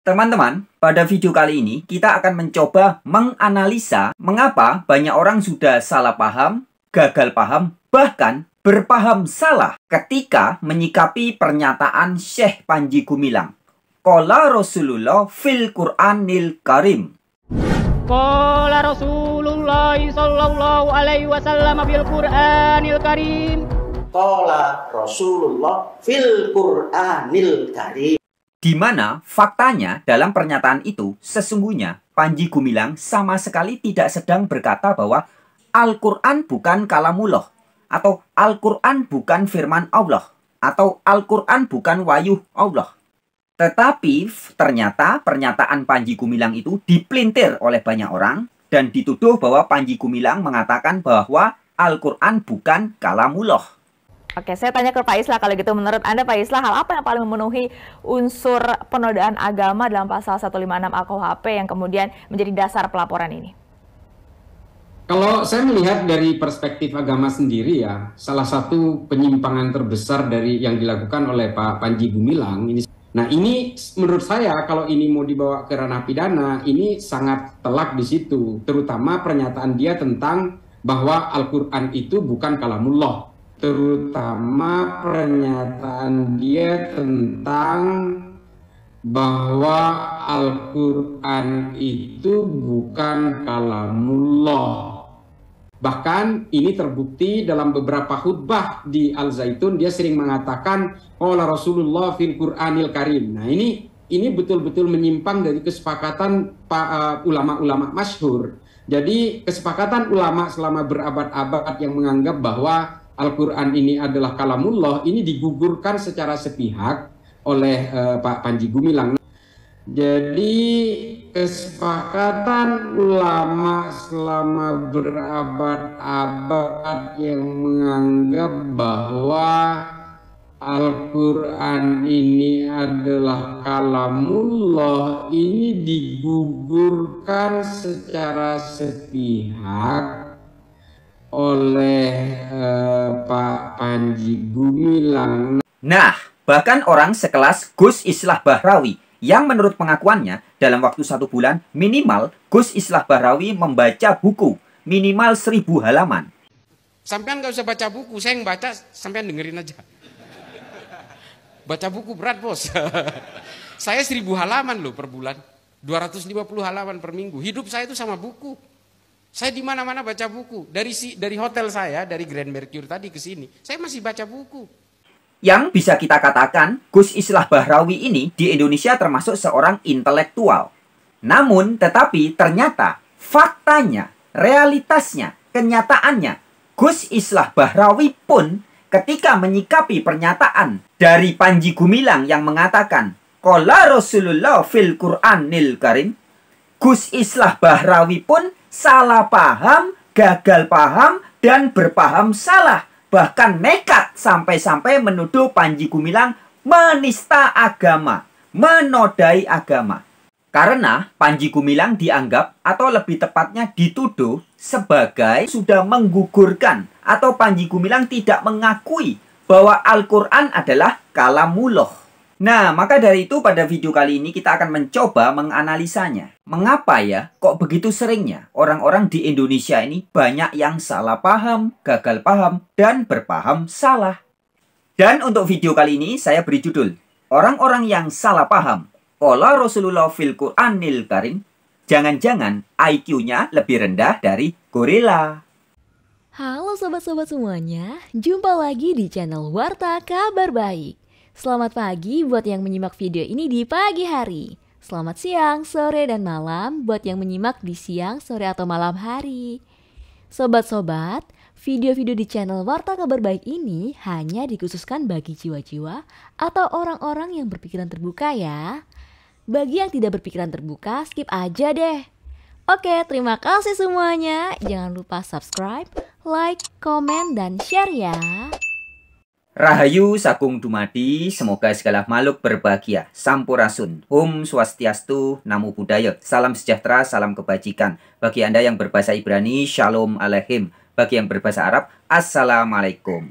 Teman-teman, pada video kali ini kita akan mencoba menganalisa mengapa banyak orang sudah salah paham, gagal paham, bahkan berpaham salah ketika menyikapi pernyataan Syekh Panji Gumilang. Qala Rasulullah fil Qur'anil Karim. Qala Rasulullah sallallahu alaihi wasallam fil Qur'anil Karim. Qala Rasulullah fil Qur'anil Karim. Di mana faktanya dalam pernyataan itu sesungguhnya Panji Gumilang sama sekali tidak sedang berkata bahwa Al-Quran bukan kalamullah, atau Al-Quran bukan firman Allah, atau Al-Quran bukan wahyu Allah. Tetapi ternyata pernyataan Panji Gumilang itu dipelintir oleh banyak orang dan dituduh bahwa Panji Gumilang mengatakan bahwa Al-Quran bukan kalamullah. Oke, saya tanya ke Pak Islah kalau gitu. Menurut Anda, Pak Islah, hal apa yang paling memenuhi unsur penodaan agama dalam pasal 156 AKUHP yang kemudian menjadi dasar pelaporan ini? Kalau saya melihat dari perspektif agama sendiri ya, salah satu penyimpangan terbesar dari yang dilakukan oleh Pak Panji Gumilang ini. Nah ini menurut saya kalau ini mau dibawa ke ranah pidana, ini sangat telak di situ. Terutama pernyataan dia tentang bahwa Al-Quran itu bukan kalamullah. Terutama pernyataan dia tentang bahwa Al-Quran itu bukan kalamullah. Bahkan ini terbukti dalam beberapa khutbah di Al-Zaitun, dia sering mengatakan qala Rasulullah fil Qur'anil Karim. Nah ini betul-betul menyimpang dari kesepakatan ulama-ulama masyhur. Jadi kesepakatan ulama selama berabad-abad yang menganggap bahwa Al-Quran ini adalah kalamullah, ini digugurkan secara sepihak oleh Pak Panji Gumilang. Jadi kesepakatan ulama selama berabad-abad yang menganggap bahwa Al-Quran ini adalah kalamullah, ini digugurkan secara sepihak oleh Pak Panji Gumilang. Nah, bahkan orang sekelas Gus Islah Bahrawi yang menurut pengakuannya dalam waktu 1 bulan minimal Gus Islah Bahrawi membaca buku minimal 1000 halaman. Sampean nggak usah baca buku, saya yang baca, sampean dengerin aja. Baca buku berat bos. Saya 1000 halaman loh per bulan, 250 halaman per minggu. Hidup saya itu sama buku. Saya di mana-mana baca buku. Dari hotel saya, dari Grand Mercure tadi ke sini, saya masih baca buku. Yang bisa kita katakan, Gus Islah Bahrawi ini di Indonesia termasuk seorang intelektual. Namun, tetapi ternyata faktanya, realitasnya, kenyataannya, Gus Islah Bahrawi pun ketika menyikapi pernyataan dari Panji Gumilang yang mengatakan qala Rasulullah fil Qur'anil Karim, Gus Islah Bahrawi pun salah paham, gagal paham, dan berpaham salah. Bahkan nekat sampai-sampai menuduh Panji Gumilang menista agama, menodai agama. Karena Panji Gumilang dianggap atau lebih tepatnya dituduh sebagai sudah menggugurkan atau Panji Gumilang tidak mengakui bahwa Al-Quran adalah kalamullah. Nah, maka dari itu pada video kali ini kita akan mencoba menganalisanya. Mengapa ya kok begitu seringnya orang-orang di Indonesia ini banyak yang salah paham, gagal paham, dan berpaham salah. Dan untuk video kali ini saya beri judul orang-orang yang salah paham qala Rasulullah fil Qur'anil Karim, jangan-jangan IQ-nya lebih rendah dari gorila. Halo sobat-sobat semuanya, jumpa lagi di channel Warta Kabar Baik. Selamat pagi buat yang menyimak video ini di pagi hari. Selamat siang, sore, dan malam buat yang menyimak di siang, sore, atau malam hari. Sobat-sobat, video-video di channel Warta Kabar Baik ini hanya dikhususkan bagi jiwa-jiwa atau orang-orang yang berpikiran terbuka ya. Bagi yang tidak berpikiran terbuka, skip aja deh. Oke, terima kasih semuanya. Jangan lupa subscribe, like, komen, dan share ya. Rahayu Sagung Dumadi, semoga segala makhluk berbahagia. Sampurasun, Om Swastiastu, Namo Buddhaya. Salam sejahtera, salam kebajikan. Bagi Anda yang berbahasa Ibrani, Shalom Aleichem. Bagi yang berbahasa Arab, Assalamualaikum.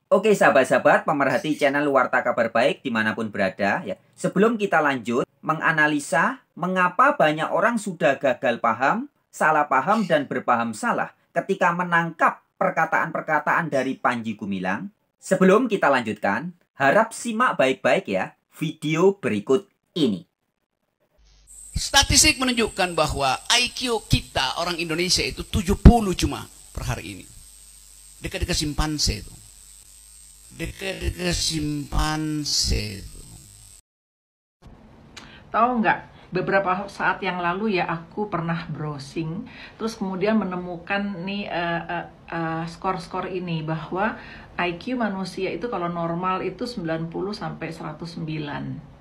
Oke sahabat-sahabat pemerhati channel Warta Kabar Baik dimanapun berada ya. Sebelum kita lanjut, menganalisa mengapa banyak orang sudah gagal paham, salah paham, dan berpaham salah ketika menangkap perkataan-perkataan dari Panji Gumilang. Sebelum kita lanjutkan, harap simak baik-baik ya video berikut ini. Statistik menunjukkan bahwa IQ kita orang Indonesia itu 70 cuma per hari ini. Dekat-dekat simpanse itu. Dekat-dekat simpanse itu. Tahu nggak, beberapa saat yang lalu ya aku pernah browsing, terus kemudian menemukan nih skor-skor ini bahwa IQ manusia itu kalau normal itu 90 sampai 109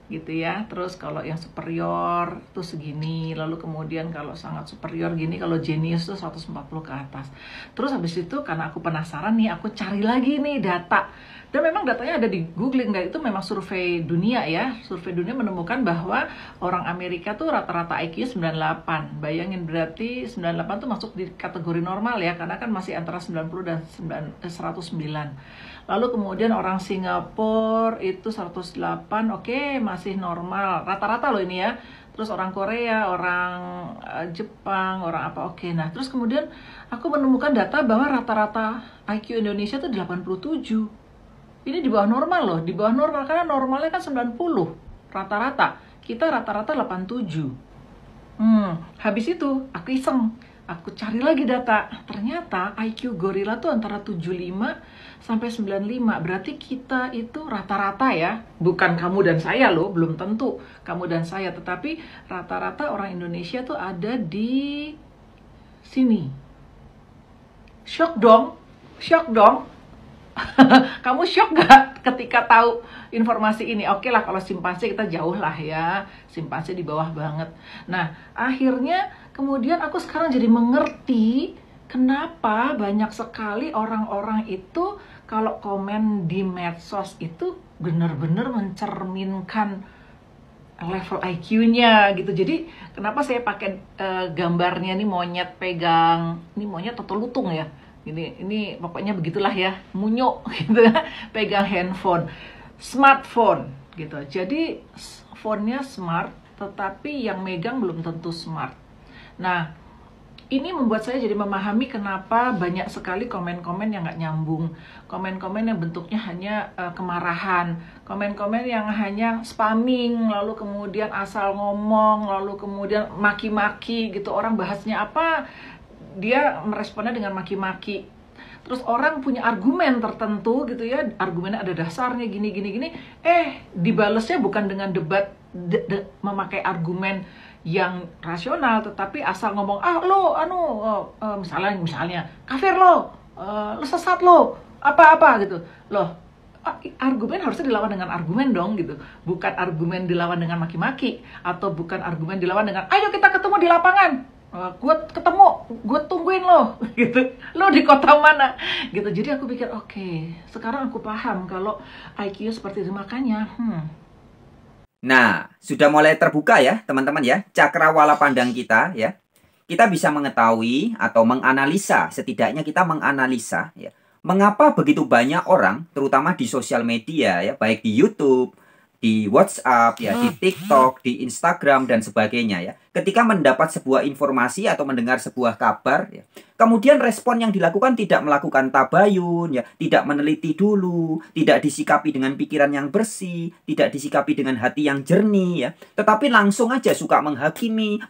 gitu ya. Terus kalau yang superior tuh segini, lalu kemudian kalau sangat superior gini, kalau jenius tuh 140 ke atas. Terus habis itu karena aku penasaran nih, aku cari lagi nih data. Dan memang datanya ada di googling, dan itu memang survei dunia ya. Survei dunia menemukan bahwa orang Amerika tuh rata-rata IQ 98. Bayangin, berarti 98 tuh masuk di kategori normal ya, karena kan masih antara 90 dan 109. Lalu kemudian orang Singapura itu 108, oke, masih normal. Rata-rata loh ini ya. Terus orang Korea, orang Jepang, orang apa, oke. Nah, terus kemudian aku menemukan data bahwa rata-rata IQ Indonesia itu 87. Ini di bawah normal loh, di bawah normal. Karena normalnya kan 90, rata-rata. Kita rata-rata 87. Habis itu aku iseng. Aku cari lagi data, ternyata IQ gorila tuh antara 75 sampai 95. Berarti kita itu rata-rata ya, bukan kamu dan saya loh, belum tentu kamu dan saya, tetapi rata-rata orang Indonesia tuh ada di sini. Shock dong, shock dong. Kamu shock gak ketika tahu informasi ini? Oke lah, kalau simpanse kita jauh lah ya, simpanse di bawah banget. Nah, akhirnya kemudian aku sekarang jadi mengerti kenapa banyak sekali orang-orang itu kalau komen di medsos itu benar-benar mencerminkan level IQ-nya gitu. Jadi kenapa saya pakai gambarnya nih monyet pegang, ini monyet atau lutung ya? Ini pokoknya begitulah ya, munyuk gitu ya, pegang handphone, smartphone gitu. Jadi phone-nya smart, tetapi yang megang belum tentu smart. Nah, ini membuat saya jadi memahami kenapa banyak sekali komen-komen yang nggak nyambung, komen-komen yang bentuknya hanya kemarahan, komen-komen yang hanya spamming, lalu kemudian asal ngomong, lalu kemudian maki-maki gitu. Orang bahasnya apa, dia meresponnya dengan maki-maki. Terus orang punya argumen tertentu gitu ya, argumennya ada dasarnya gini, dibalesnya bukan dengan debat, memakai argumen yang rasional, tetapi asal ngomong, misalnya, kafir lo sesat lo, apa-apa gitu. Loh, argumen harusnya dilawan dengan argumen dong gitu, bukan argumen dilawan dengan maki-maki, atau bukan argumen dilawan dengan, ayo kita ketemu di lapangan, gue tungguin lo gitu, lo di kota mana gitu. Jadi aku pikir oke, sekarang aku paham kalau IQ seperti itu. Makanya Nah, sudah mulai terbuka ya teman-teman ya, cakrawala pandang kita ya. Kita bisa mengetahui atau menganalisa, setidaknya kita menganalisa ya, mengapa begitu banyak orang, terutama di sosial media ya, baik di YouTube, di WhatsApp, ya, di TikTok, di Instagram, dan sebagainya ya. Ketika mendapat sebuah informasi atau mendengar sebuah kabar, ya, kemudian respon yang dilakukan tidak melakukan tabayun, ya, tidak meneliti dulu, tidak disikapi dengan pikiran yang bersih, tidak disikapi dengan hati yang jernih, ya, tetapi langsung aja suka menghakimi,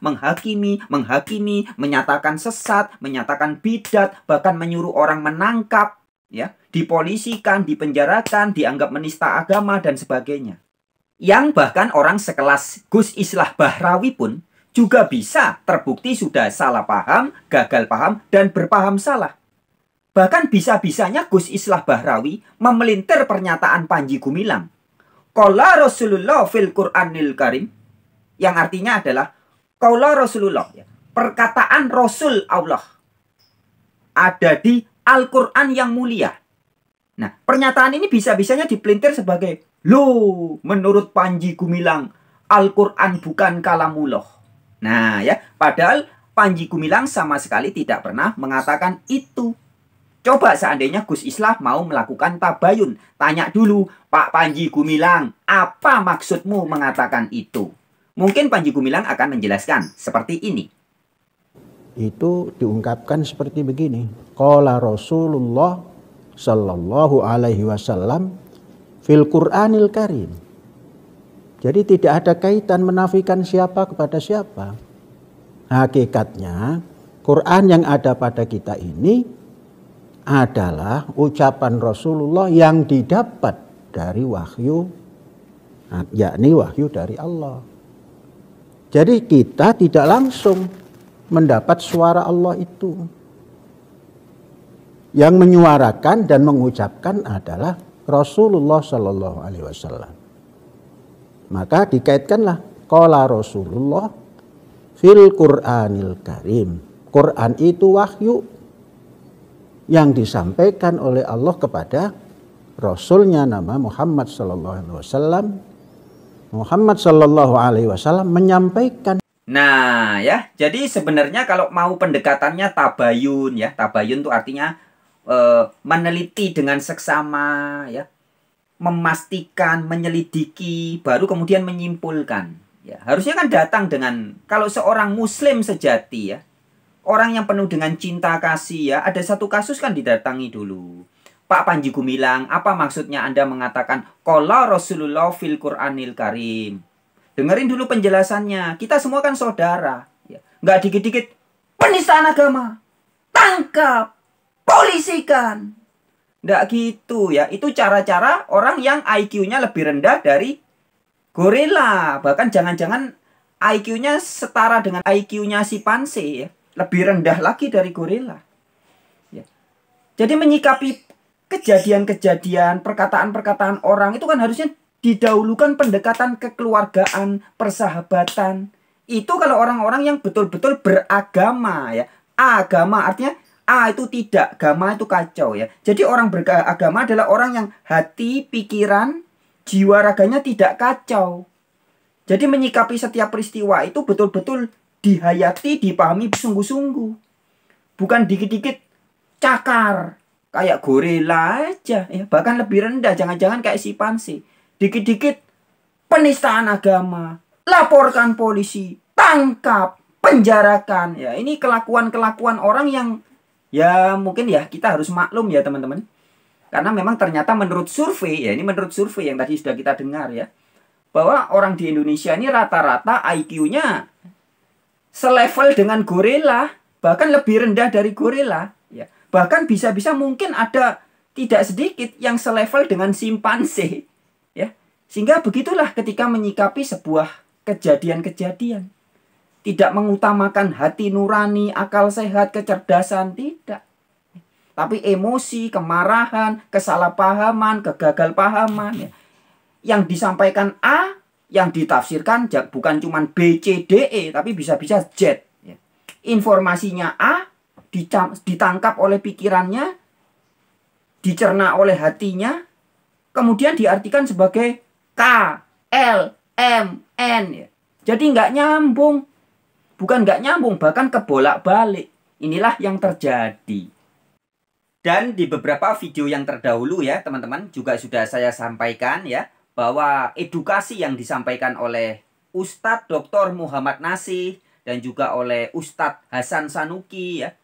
menyatakan sesat, menyatakan bidat, bahkan menyuruh orang menangkap, ya, dipolisikan, dipenjarakan, dianggap menista agama, dan sebagainya. Yang bahkan orang sekelas Gus Islah Bahrawi pun juga bisa terbukti sudah salah paham, gagal paham, dan berpaham salah. Bahkan bisa-bisanya Gus Islah Bahrawi memelintir pernyataan Panji Gumilang, Qala Rasulullah fil Qur'anil Karim, yang artinya adalah Qala Rasulullah, ya, perkataan Rasul Allah ada di Al-Quran yang mulia. Nah, pernyataan ini bisa-bisanya dipelintir sebagai, loh, menurut Panji Gumilang, Al-Quran bukan kalamullah. Nah, ya, padahal Panji Gumilang sama sekali tidak pernah mengatakan itu. Coba seandainya Gus Islah mau melakukan tabayun, tanya dulu, Pak Panji Gumilang, apa maksudmu mengatakan itu? Mungkin Panji Gumilang akan menjelaskan seperti ini. Itu diungkapkan seperti begini. Qala Rasulullah sallallahu alaihi wasallam fil Qur'anil Karim. Jadi tidak ada kaitan menafikan siapa kepada siapa. Hakikatnya Quran yang ada pada kita ini adalah ucapan Rasulullah yang didapat dari wahyu, yakni wahyu dari Allah. Jadi kita tidak langsung mendapat suara Allah itu. Yang menyuarakan dan mengucapkan adalah Rasulullah Sallallahu Alaihi Wasallam. Maka dikaitkanlah qala Rasulullah fil Qur'anil Karim. Quran itu wahyu yang disampaikan oleh Allah kepada Rasulnya nama Muhammad Sallallahu Alaihi Wasallam. Muhammad Sallallahu Alaihi Wasallam menyampaikan. Nah ya, jadi sebenarnya kalau mau pendekatannya tabayun ya, tabayun itu artinya meneliti dengan seksama ya, memastikan, menyelidiki, baru kemudian menyimpulkan. Ya, harusnya kan datang dengan, kalau seorang muslim sejati ya, orang yang penuh dengan cinta kasih ya, ada satu kasus kan didatangi dulu. Pak Panji Gumilang, apa maksudnya Anda mengatakan qala Rasulullah fil Qur'anil Karim? Dengerin dulu penjelasannya. Kita semua kan saudara. Ya. Nggak dikit-dikit penistaan agama, tangkap, polisikan. Nggak gitu ya. Itu cara-cara orang yang IQ-nya lebih rendah dari gorila. Bahkan jangan-jangan IQ-nya setara dengan IQ-nya simpanse ya. Lebih rendah lagi dari gorila. Ya. Jadi menyikapi kejadian-kejadian, perkataan-perkataan orang itu kan harusnya didahulukan pendekatan kekeluargaan, persahabatan. Itu kalau orang-orang yang betul-betul beragama ya. Agama artinya A itu tidak, agama itu kacau ya. Jadi orang beragama adalah orang yang hati, pikiran, jiwa raganya tidak kacau. Jadi menyikapi setiap peristiwa itu betul-betul dihayati, dipahami sungguh-sungguh. Bukan dikit-dikit cakar kayak gorila aja ya. Bahkan lebih rendah, jangan-jangan kayak simpanse. Dikit-dikit penistaan agama, laporkan polisi, tangkap, penjarakan. Ya, ini kelakuan-kelakuan orang yang ya mungkin ya kita harus maklum ya teman-teman. Karena memang ternyata menurut survei, ya ini menurut survei yang tadi sudah kita dengar ya, bahwa orang di Indonesia ini rata-rata IQ-nya selevel dengan gorila, bahkan lebih rendah dari gorila. Ya. Bahkan bisa-bisa mungkin ada tidak sedikit yang selevel dengan simpanse. Ya, sehingga begitulah ketika menyikapi sebuah kejadian-kejadian. Tidak mengutamakan hati nurani, akal sehat, kecerdasan, tidak. Tapi emosi, kemarahan, kesalahpahaman, kegagalpahaman. Ya. Yang disampaikan A, yang ditafsirkan bukan cuma B, C, D, E, tapi bisa-bisa Z. Ya. Informasinya A, ditangkap oleh pikirannya, dicerna oleh hatinya, kemudian diartikan sebagai K, L, M, N. Ya. Jadi nggak nyambung. Bukan nggak nyambung, bahkan kebolak-balik. Inilah yang terjadi. Dan di beberapa video yang terdahulu ya teman-teman, juga sudah saya sampaikan ya, bahwa edukasi yang disampaikan oleh Ustadz Dr. Muhammad Nasih dan juga oleh Ustadz Hasan Sanuki ya,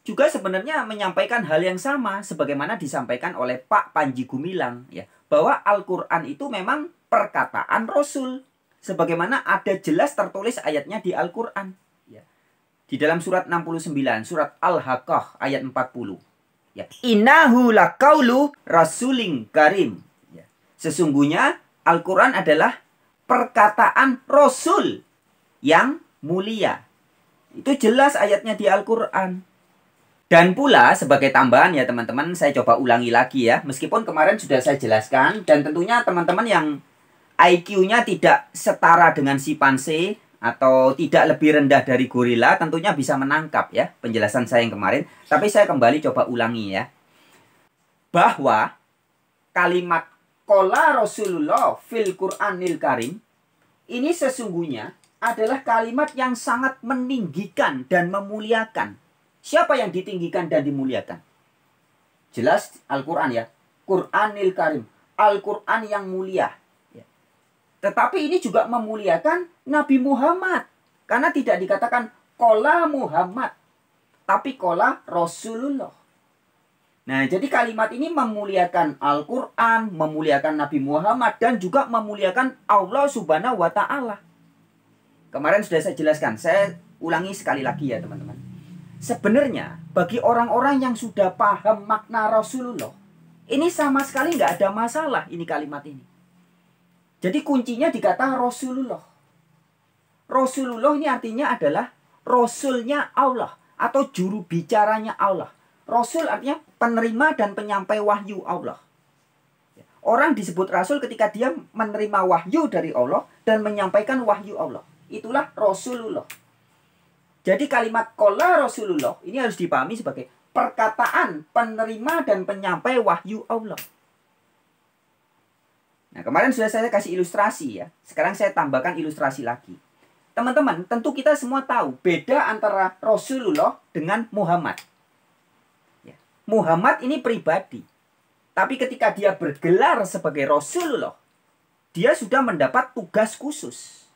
juga sebenarnya menyampaikan hal yang sama sebagaimana disampaikan oleh Pak Panji Gumilang ya, bahwa Al-Qur'an itu memang perkataan Rasul sebagaimana ada jelas tertulis ayatnya di Al-Qur'an ya. Di dalam surat 69, surat Al-Haqqah ayat 40 ya. Innahu laqaulu rasulin karim ya. Sesungguhnya Al-Qur'an adalah perkataan Rasul yang mulia. Itu jelas ayatnya di Al-Qur'an. Dan pula sebagai tambahan ya teman-teman, saya coba ulangi lagi ya. Meskipun kemarin sudah saya jelaskan, dan tentunya teman-teman yang IQ-nya tidak setara dengan simpanse atau tidak lebih rendah dari gorila, tentunya bisa menangkap ya penjelasan saya yang kemarin. Tapi saya kembali coba ulangi ya. Bahwa kalimat qala Rasulullah fil Qur'anil Karim ini sesungguhnya adalah kalimat yang sangat meninggikan dan memuliakan. Siapa yang ditinggikan dan dimuliakan? Jelas Al-Quran ya. Qur'anil Karim. Al-Quran yang mulia. Ya. Tetapi ini juga memuliakan Nabi Muhammad. Karena tidak dikatakan qala Muhammad, tapi qala Rasulullah. Nah, jadi kalimat ini memuliakan Al-Quran, memuliakan Nabi Muhammad, dan juga memuliakan Allah Subhanahu wa Ta'ala. Kemarin sudah saya jelaskan, saya ulangi sekali lagi ya teman-teman. Sebenarnya bagi orang-orang yang sudah paham makna Rasulullah, ini sama sekali nggak ada masalah ini kalimat ini. Jadi kuncinya di kata Rasulullah. Rasulullah ini artinya adalah Rasulnya Allah atau juru bicaranya Allah. Rasul artinya penerima dan penyampai wahyu Allah. Orang disebut Rasul ketika dia menerima wahyu dari Allah dan menyampaikan wahyu Allah. Itulah Rasulullah. Jadi kalimat qala Rasulullah ini harus dipahami sebagai perkataan penerima dan penyampai wahyu Allah. Nah, kemarin sudah saya kasih ilustrasi ya. Sekarang saya tambahkan ilustrasi lagi. Teman-teman, tentu kita semua tahu beda antara Rasulullah dengan Muhammad. Ya. Muhammad ini pribadi. Tapi ketika dia bergelar sebagai Rasulullah, dia sudah mendapat tugas khusus.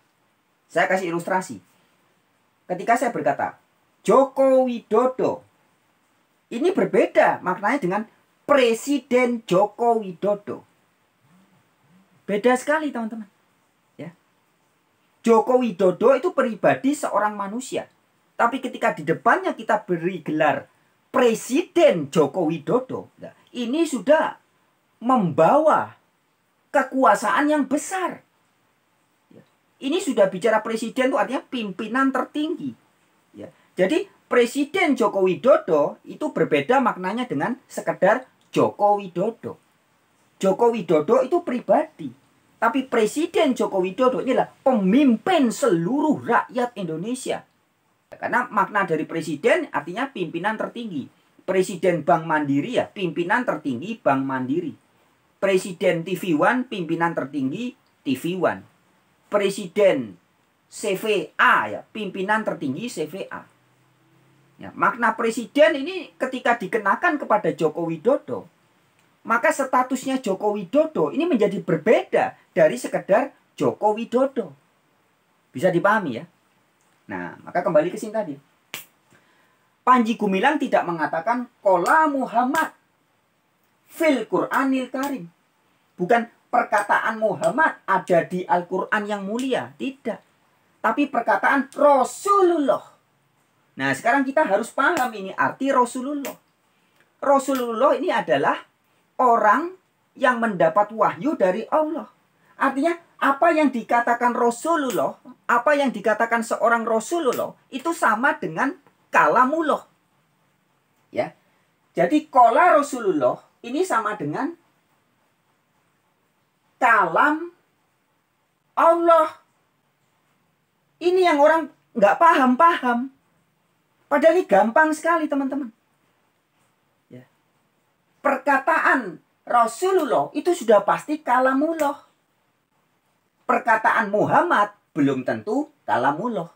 Saya kasih ilustrasi. Ketika saya berkata, Joko Widodo, ini berbeda maknanya dengan Presiden Joko Widodo. Beda sekali teman-teman. Joko Widodo itu pribadi seorang manusia. Tapi ketika di depannya kita beri gelar Presiden Joko Widodo, nah, ini sudah membawa kekuasaan yang besar. Ini sudah bicara presiden itu artinya pimpinan tertinggi. Ya. Jadi Presiden Joko Widodo itu berbeda maknanya dengan sekedar Joko Widodo. Joko Widodo itu pribadi. Tapi Presiden Joko Widodo inilah pemimpin seluruh rakyat Indonesia. Karena makna dari presiden artinya pimpinan tertinggi. Presiden Bank Mandiri ya, pimpinan tertinggi Bank Mandiri. Presiden TV One, pimpinan tertinggi TV One. Presiden CVA ya, pimpinan tertinggi CVA. Ya, makna presiden ini ketika dikenakan kepada Joko Widodo, maka statusnya Joko Widodo ini menjadi berbeda dari sekedar Joko Widodo. Bisa dipahami ya? Nah, maka kembali ke sini tadi. Panji Gumilang tidak mengatakan qala Muhammad fil Qur'anil Karim. Bukan perkataan Muhammad ada di Al-Quran yang mulia. Tidak. Tapi perkataan Rasulullah. Nah, sekarang kita harus paham ini arti Rasulullah. Rasulullah ini adalah orang yang mendapat wahyu dari Allah. Artinya apa yang dikatakan Rasulullah, apa yang dikatakan seorang Rasulullah itu sama dengan kalamullah. Ya. Jadi qala Rasulullah ini sama dengan kalam Allah. Ini yang orang nggak paham-paham. Padahal ini gampang sekali teman-teman. Perkataan Rasulullah itu sudah pasti kalamullah. Perkataan Muhammad belum tentu kalamullah.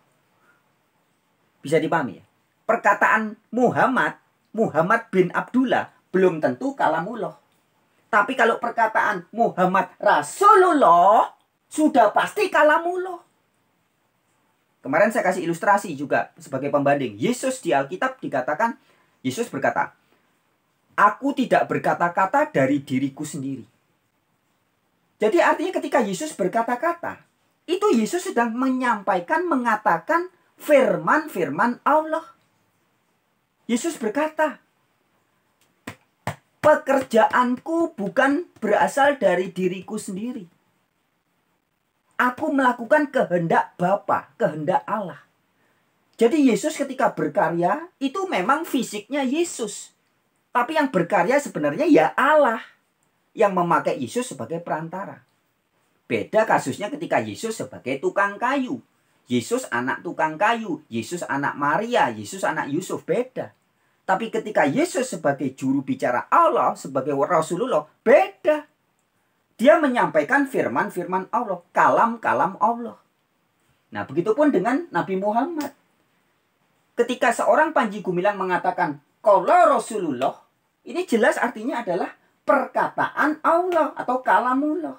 Bisa dipahami ya? Perkataan Muhammad bin Abdullah belum tentu kalamullah. Tapi kalau perkataan Muhammad Rasulullah sudah pasti kalamullah. Kemarin saya kasih ilustrasi juga sebagai pembanding. Yesus di Alkitab dikatakan, Yesus berkata, aku tidak berkata-kata dari diriku sendiri. Jadi artinya ketika Yesus berkata-kata, itu Yesus sedang menyampaikan, mengatakan firman-firman Allah. Yesus berkata, pekerjaanku bukan berasal dari diriku sendiri. Aku melakukan kehendak Bapa, kehendak Allah. Jadi Yesus ketika berkarya, itu memang fisiknya Yesus. Tapi yang berkarya sebenarnya ya Allah yang memakai Yesus sebagai perantara. Beda kasusnya ketika Yesus sebagai tukang kayu. Yesus anak tukang kayu, Yesus anak Maria, Yesus anak Yusuf, beda. Tapi ketika Yesus sebagai juru bicara Allah, sebagai Rasulullah, beda. Dia menyampaikan firman-firman Allah, kalam-kalam Allah. Nah, begitupun dengan Nabi Muhammad. Ketika seorang Panji Gumilang mengatakan qala Rasulullah, ini jelas artinya adalah perkataan Allah atau kalamullah.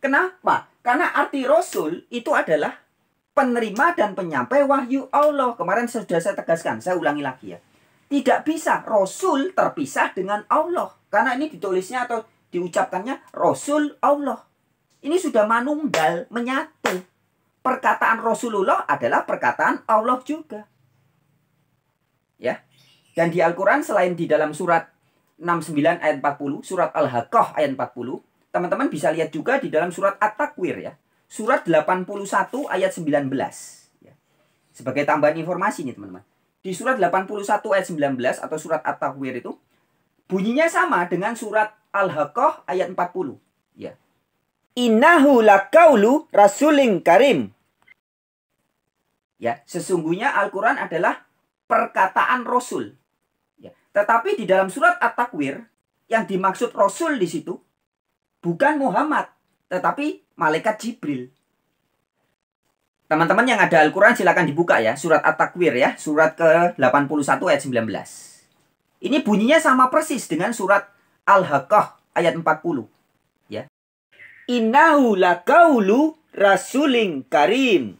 Kenapa? Karena arti Rasul itu adalah penerima dan penyampai wahyu Allah. Kemarin sudah saya tegaskan, saya ulangi lagi ya. Tidak bisa Rasul terpisah dengan Allah. Karena ini ditulisnya atau diucapkannya Rasul Allah. Ini sudah manunggal, menyatu. Perkataan Rasulullah adalah perkataan Allah juga. Ya. Dan di Al-Quran selain di dalam surat 69 ayat 40, surat Al-Haqqah ayat 40, teman-teman bisa lihat juga di dalam surat At-Takwir ya. Surat 81 ayat 19. Ya. Sebagai tambahan informasi nih teman-teman. Di surat 81 ayat 19 atau surat At-Takwir itu, bunyinya sama dengan surat Al-Haqqah ayat 40. Ya. Innahu laqaulu rasulin karim. Ya, sesungguhnya Al-Quran adalah perkataan Rasul. Ya. Tetapi di dalam surat At-Takwir, yang dimaksud Rasul di situ bukan Muhammad, tetapi malaikat Jibril. Teman-teman yang ada Al-Quran silakan dibuka ya. Surat At-Takwir ya. Surat ke-81 ayat 19. Ini bunyinya sama persis dengan surat Al-Haqqah ayat 40. Ya. Innahu laqaulu rasulin karim.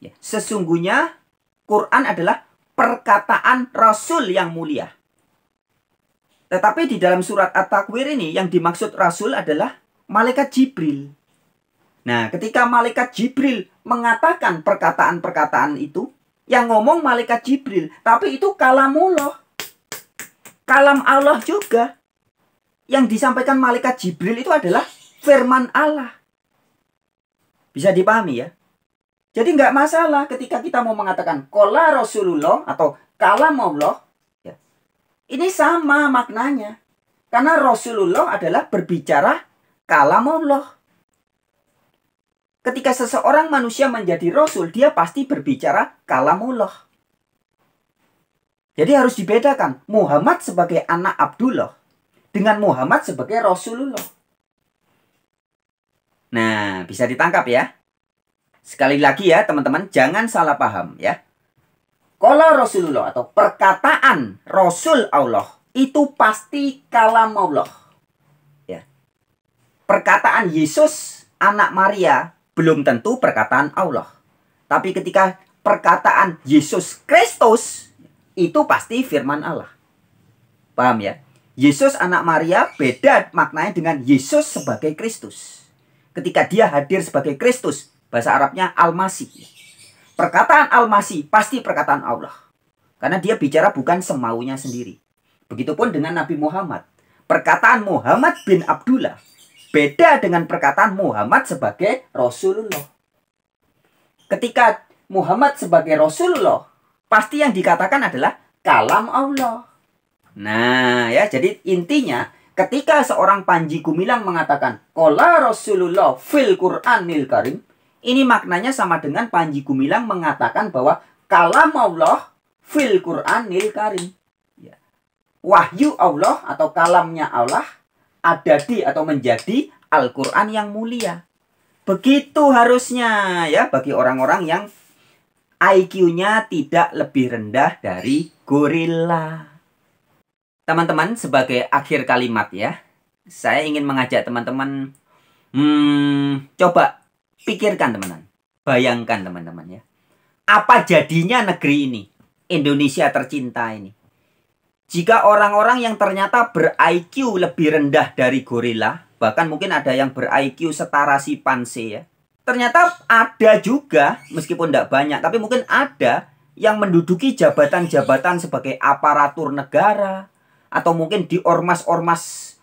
Ya. Sesungguhnya Quran adalah perkataan Rasul yang mulia. Tetapi di dalam surat At-Takwir ini yang dimaksud Rasul adalah malaikat Jibril. Nah, ketika malaikat Jibril mengatakan perkataan-perkataan itu, yang ngomong malaikat Jibril, tapi itu kalamullah. Kalam Allah juga. Yang disampaikan malaikat Jibril itu adalah firman Allah. Bisa dipahami ya? Jadi nggak masalah ketika kita mau mengatakan qala Rasulullah atau kalam Allah. Ya. Ini sama maknanya. Karena Rasulullah adalah berbicara kalam Allah. Ketika seseorang manusia menjadi Rasul, dia pasti berbicara kalamullah. Jadi harus dibedakan Muhammad sebagai anak Abdullah dengan Muhammad sebagai Rasulullah. Nah, bisa ditangkap ya. Sekali lagi ya teman-teman, jangan salah paham ya. Qala Rasulullah atau perkataan Rasul Allah itu pasti kalam Allah. Ya. Perkataan Yesus anak Maria belum tentu perkataan Allah. Tapi ketika perkataan Yesus Kristus itu pasti firman Allah. Paham ya? Yesus anak Maria beda maknanya dengan Yesus sebagai Kristus. Ketika dia hadir sebagai Kristus, bahasa Arabnya Al-Masih. Perkataan Al-Masih pasti perkataan Allah. Karena dia bicara bukan semaunya sendiri. Begitupun dengan Nabi Muhammad. Perkataan Muhammad bin Abdullah beda dengan perkataan Muhammad sebagai Rasulullah. Ketika Muhammad sebagai Rasulullah, pasti yang dikatakan adalah kalam Allah. Nah ya, jadi intinya ketika seorang Panji Gumilang mengatakan qala Rasulullah fil Qur'anil Karim, ini maknanya sama dengan Panji Gumilang mengatakan bahwa kalam Allah fil Qur'anil Karim. Ya. Wahyu Allah atau kalamnya Allah ada di atau menjadi Al-Quran yang mulia. Begitu harusnya ya bagi orang-orang yang IQ-nya tidak lebih rendah dari gorila. Teman-teman, sebagai akhir kalimat ya, saya ingin mengajak teman-teman coba pikirkan teman-teman. Bayangkan teman-teman ya. Apa jadinya negeri ini? Indonesia tercinta ini. Jika orang-orang yang ternyata ber-IQ lebih rendah dari gorila, bahkan mungkin ada yang ber-IQ setara simpanse ya. Ternyata ada juga, meskipun tidak banyak, tapi mungkin ada yang menduduki jabatan-jabatan sebagai aparatur negara, atau mungkin di ormas-ormas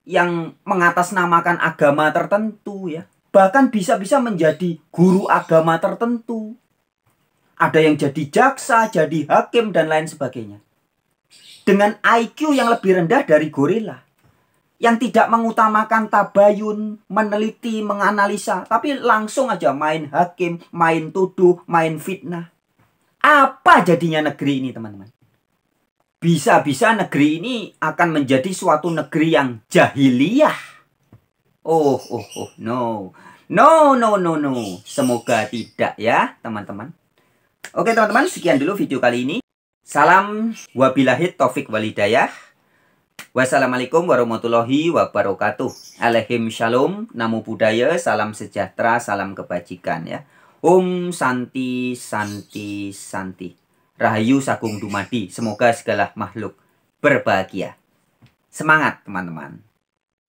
yang mengatasnamakan agama tertentu ya. Bahkan bisa-bisa menjadi guru agama tertentu. Ada yang jadi jaksa, jadi hakim, dan lain sebagainya. Dengan IQ yang lebih rendah dari gorila. Yang tidak mengutamakan tabayun, meneliti, menganalisa. Tapi langsung aja main hakim, main tuduh, main fitnah. Apa jadinya negeri ini teman-teman? Bisa-bisa negeri ini akan menjadi suatu negeri yang jahiliyah. Oh, no. No. Semoga tidak ya teman-teman. Oke teman-teman, sekian dulu video kali ini. Salam wabillahi taufik walhidayah. Wassalamualaikum warahmatullahi wabarakatuh. Alaihim shalom, namo buddhaya, salam sejahtera, salam kebajikan ya. Om Santi Santi Santi. Rahayu Sagung Dumadi. Semoga segala makhluk berbahagia. Semangat teman-teman.